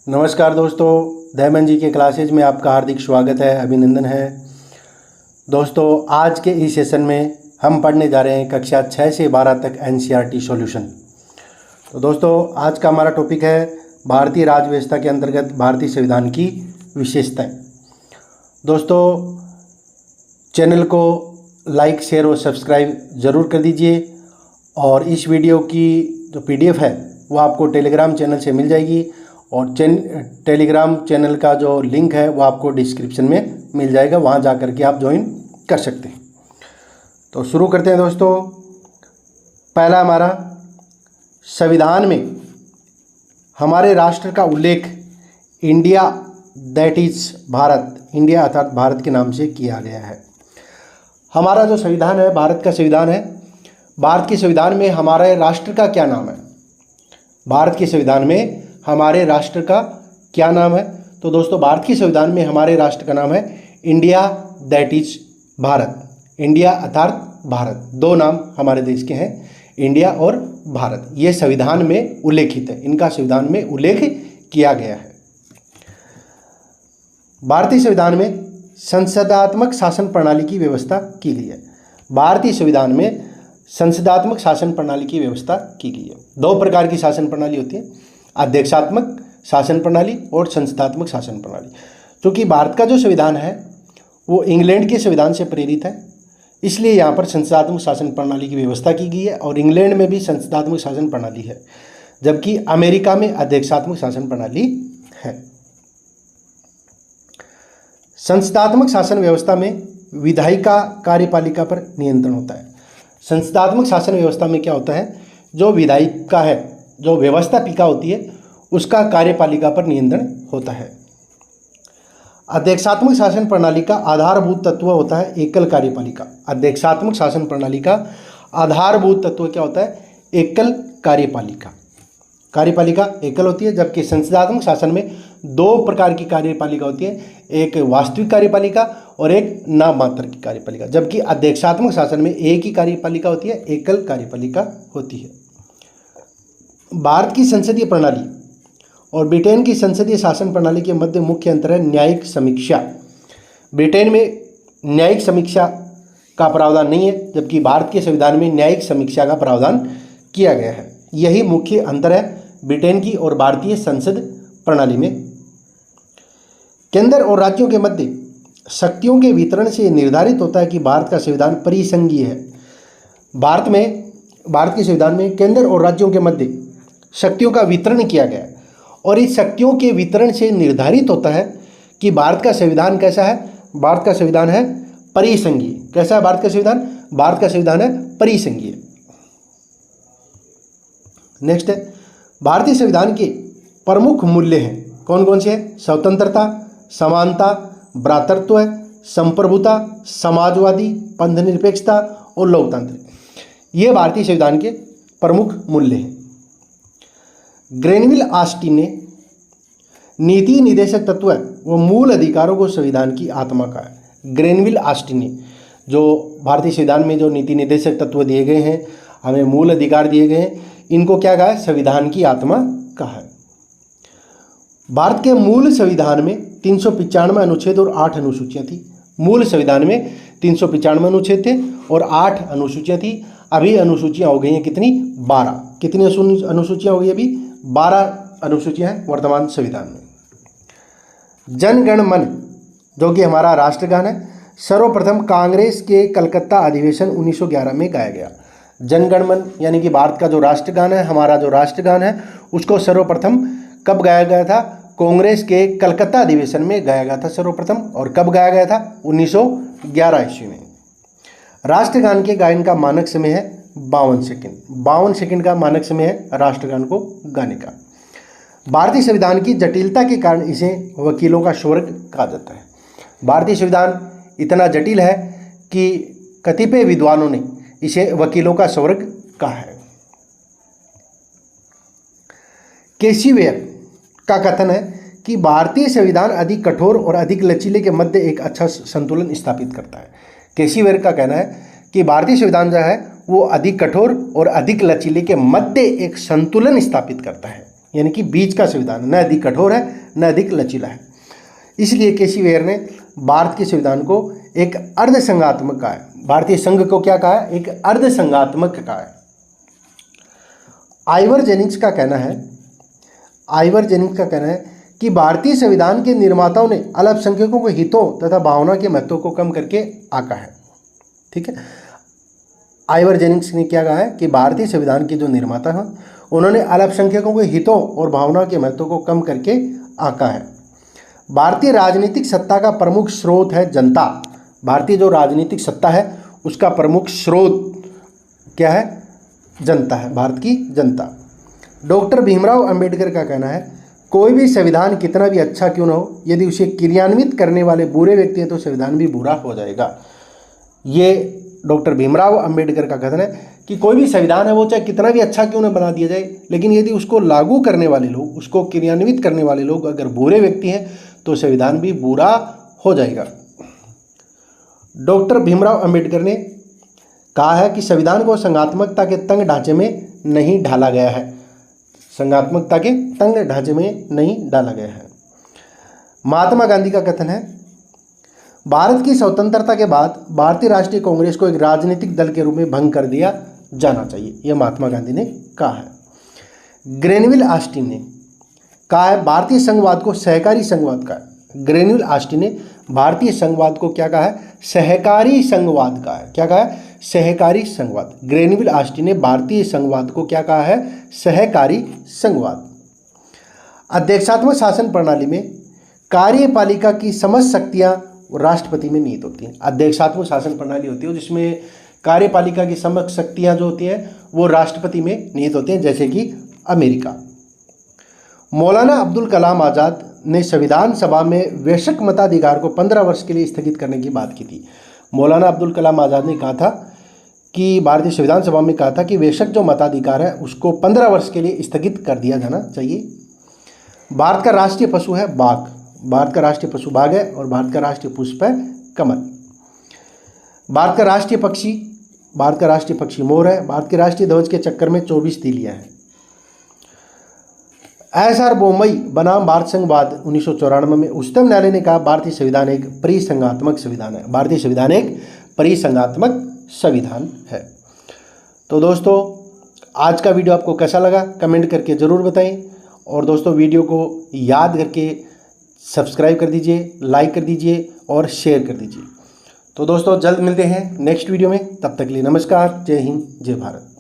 नमस्कार दोस्तों, दयामन जी के क्लासेज में आपका हार्दिक स्वागत है, अभिनंदन है। दोस्तों, आज के इस सेशन में हम पढ़ने जा रहे हैं कक्षा 6 से 12 तक एनसीईआरटी सॉल्यूशन। तो दोस्तों, आज का हमारा टॉपिक है भारतीय राज्य व्यवस्था के अंतर्गत भारतीय संविधान की विशेषताएं। दोस्तों, चैनल को लाइक, शेयर और सब्सक्राइब ज़रूर कर दीजिए और इस वीडियो की जो PDF है वो आपको टेलीग्राम चैनल से मिल जाएगी और टेलीग्राम चैनल का जो लिंक है वो आपको डिस्क्रिप्शन में मिल जाएगा, वहाँ जा कर के आप ज्वाइन कर सकते हैं। तो शुरू करते हैं दोस्तों। पहला हमारा, संविधान में हमारे राष्ट्र का उल्लेख India that is Bharat, India अर्थात भारत के नाम से किया गया है। हमारा जो संविधान है, भारत का संविधान है, भारत के संविधान में हमारे राष्ट्र का क्या नाम है? भारत के संविधान में हमारे राष्ट्र का क्या नाम है? तो दोस्तों, भारत के संविधान में हमारे राष्ट्र का नाम है India that is Bharat. India अर्थात भारत, दो नाम हमारे देश के हैं, इंडिया और भारत। ये संविधान में उल्लेखित है, इनका संविधान में उल्लेख किया गया है। भारतीय संविधान में संसदात्मक शासन प्रणाली की व्यवस्था की गई है। भारतीय संविधान में संसदात्मक शासन प्रणाली की व्यवस्था की गई है। दो प्रकार की शासन प्रणाली होती है, अध्यक्षात्मक शासन प्रणाली और संसदात्मक शासन प्रणाली। क्योंकि भारत का जो संविधान है वो इंग्लैंड के संविधान से प्रेरित है, इसलिए यहाँ पर संसदात्मक शासन प्रणाली की व्यवस्था की गई है और इंग्लैंड में भी संसदात्मक शासन प्रणाली है, जबकि अमेरिका में अध्यक्षात्मक शासन प्रणाली है। संसदात्मक शासन व्यवस्था में विधायिका कार्यपालिका पर नियंत्रण होता है। संसदात्मक शासन व्यवस्था में क्या होता है, जो विधायिका है, जो व्यवस्थापिका होती है, उसका कार्यपालिका पर नियंत्रण होता है। अध्यक्षात्मक शासन प्रणाली का आधारभूत तत्व होता है एकल कार्यपालिका। अध्यक्षात्मक शासन प्रणाली का आधारभूत तत्व क्या होता है? एकल कार्यपालिका। कार्यपालिका एकल होती है, जबकि संसदात्मक शासन में दो प्रकार की कार्यपालिका होती है, एक वास्तविक कार्यपालिका और एक नाममात्र की कार्यपालिका। जबकि अध्यक्षात्मक शासन में एक ही कार्यपालिका होती है, एकल कार्यपालिका होती है। भारत की संसदीय प्रणाली और ब्रिटेन की संसदीय शासन प्रणाली के मध्य मुख्य अंतर है न्यायिक समीक्षा। ब्रिटेन में न्यायिक समीक्षा का प्रावधान नहीं है, जबकि भारत के संविधान में न्यायिक समीक्षा का प्रावधान किया गया है। यही मुख्य अंतर है ब्रिटेन की और भारतीय संसद प्रणाली में। केंद्र और राज्यों के मध्य शक्तियों के वितरण से निर्धारित होता है कि भारत का संविधान परिसंघीय है। भारत के संविधान में केंद्र और राज्यों के मध्य शक्तियों का वितरण किया गया है और इस शक्तियों के वितरण से निर्धारित होता है कि भारत का संविधान कैसा है। भारत का संविधान है परिसंघीय। कैसा है भारत का संविधान? भारत का संविधान है परिसंघीय। नेक्स्ट है, भारतीय संविधान के प्रमुख मूल्य हैं। कौन कौन से हैं? स्वतंत्रता, समानता, भ्रातृत्व, संप्रभुता, समाजवादी, पंथनिरपेक्षता और लोकतंत्र। ये भारतीय संविधान के प्रमुख मूल्य हैं। ग्रेनविल ऑस्टिन ने नीति निर्देशक तत्व व मूल अधिकारों को संविधान की आत्मा कहा है। ग्रेनविल ऑस्टिन ने जो भारतीय संविधान में जो नीति निर्देशक तत्व दिए गए हैं, हमें मूल अधिकार दिए गए हैं, इनको क्या कहा है? संविधान की आत्मा कहा है। भारत के मूल संविधान में 395 अनुच्छेद और 8 अनुसूचियां थी। मूल संविधान में 395 अनुच्छेद थे और 8 अनुसूचियां थी। अभी अनुसूचियां हो गई हैं कितनी? 12। कितनी अनुसूचियां हो गई? अभी 12 अनुसूचियां हैं वर्तमान संविधान में। जन गण मन, जो कि हमारा राष्ट्रगान है, सर्वप्रथम कांग्रेस के कलकत्ता अधिवेशन 1911 में गाया गया। जन गण मन यानी कि भारत का जो राष्ट्रगान है, हमारा जो राष्ट्रगान है, उसको सर्वप्रथम कब गाया गया था? कांग्रेस के कलकत्ता अधिवेशन में गाया गया था सर्वप्रथम। और कब गाया गया था? 1911 ईस्वी में। राष्ट्रगान के गायन का मानक समय है 52 सेकंड। 52 सेकंड का मानक समय है राष्ट्रगान को गाने का। भारतीय संविधान की जटिलता के कारण इसे वकीलों का स्वर्ग कहा जाता है। भारतीय संविधान इतना जटिल है कि कतिपय विद्वानों ने इसे वकीलों का स्वर्ग कहा है। केसीवेयर का कथन है कि भारतीय संविधान अधिक कठोर और अधिक लचीले के मध्य एक अच्छा संतुलन स्थापित करता है। केसीवेयर का कहना है कि भारतीय संविधान जो है वो अधिक कठोर और अधिक लचीले के मध्य एक संतुलन स्थापित करता है। यानी कि बीच का संविधान, न अधिक कठोर है न अधिक लचीला है। इसलिए केसी वेयर ने भारत के संविधान को एक अर्धसंघात्मक कहा है। भारतीय संघ को क्या कहा है? एक अर्धसंघात्मक कहा है। आइवर जेनिंग्स का कहना है कि भारतीय संविधान के निर्माताओं ने अल्पसंख्यकों के हितों तथा भावना के महत्व को कम करके आंका है। ठीक है, आइवर जेनिंग्स ने क्या कहा है कि भारतीय संविधान के जो निर्माता हैं उन्होंने अल्पसंख्यकों के हितों और भावना के महत्व को कम करके आंका है। भारतीय राजनीतिक सत्ता का प्रमुख स्रोत है जनता। भारतीय जो राजनीतिक सत्ता है उसका प्रमुख स्रोत क्या है? जनता है, भारत की जनता। डॉक्टर भीमराव अंबेडकर का कहना है कोई भी संविधान कितना भी अच्छा क्यों न हो, यदि उसे क्रियान्वित करने वाले बुरे व्यक्ति हैं तो संविधान भी बुरा हो जाएगा। ये डॉक्टर भीमराव अंबेडकर का कथन है कि कोई भी संविधान है वो चाहे कितना भी अच्छा क्यों न बना दिया जाए, लेकिन यदि उसको लागू करने वाले लोग, उसको क्रियान्वित करने वाले लोग अगर बुरे व्यक्ति हैं तो संविधान भी बुरा हो जाएगा। डॉक्टर भीमराव अंबेडकर ने कहा है कि संविधान को संघात्मकता के तंग ढांचे में नहीं ढाला गया है। संघात्मकता के तंग ढांचे में नहीं डाला गया है। महात्मा गांधी का कथन है भारत की स्वतंत्रता के बाद भारतीय राष्ट्रीय कांग्रेस को एक राजनीतिक दल के रूप में भंग कर दिया जाना चाहिए। यह महात्मा गांधी ने कहा है। ग्रेनविल ऑस्टिन ने कहा है भारतीय संघवाद को सहकारी संघवाद कहा है। ग्रेनविल ऑस्टिन ने भारतीय संघवाद को क्या कहा है? सहकारी संघवाद कहा है। क्या कहा है? सहकारी संघवाद। ग्रेनविल ऑस्टिन ने भारतीय संघवाद को क्या कहा है? सहकारी संघवाद। अध्यक्षात्मक शासन प्रणाली में कार्यपालिका की समस्त शक्तियां राष्ट्रपति में निहित होती हैं। अध्यक्षात्मक शासन प्रणाली होती है जिसमें कार्यपालिका की समस्त शक्तियां जो होती हैं वो राष्ट्रपति में निहित होती हैं, जैसे कि अमेरिका। मौलाना अब्दुल कलाम आज़ाद ने संविधान सभा में वयस्क मताधिकार को 15 वर्ष के लिए स्थगित करने की बात की थी। मौलाना अब्दुल कलाम आज़ाद ने कहा था कि भारतीय संविधान सभा में कहा था कि वयस्क जो मताधिकार है उसको 15 वर्ष के लिए स्थगित कर दिया जाना चाहिए। भारत का राष्ट्रीय पशु है बाघ। भारत का राष्ट्रीय पशु बाघ है और भारत का राष्ट्रीय पुष्प है कमल। भारत का राष्ट्रीय पक्षी मोर है। भारत के राष्ट्रीय ध्वज के चक्कर में 24 तीलियां हैं। एस.आर. बोम्मई बनाम भारत संघवाद 1994 में उच्चतम न्यायालय ने कहा भारतीय संविधान एक परिसंघात्मक संविधान है। भारतीय संविधान एक परिसंघात्मक संविधान है। तो दोस्तों आज का वीडियो आपको कैसा लगा कमेंट करके ज़रूर बताएं, और दोस्तों वीडियो को याद करके सब्सक्राइब कर दीजिए, लाइक कर दीजिए और शेयर कर दीजिए। तो दोस्तों जल्द मिलते हैं नेक्स्ट वीडियो में, तब तक के लिए नमस्कार, जय हिंद, जय भारत।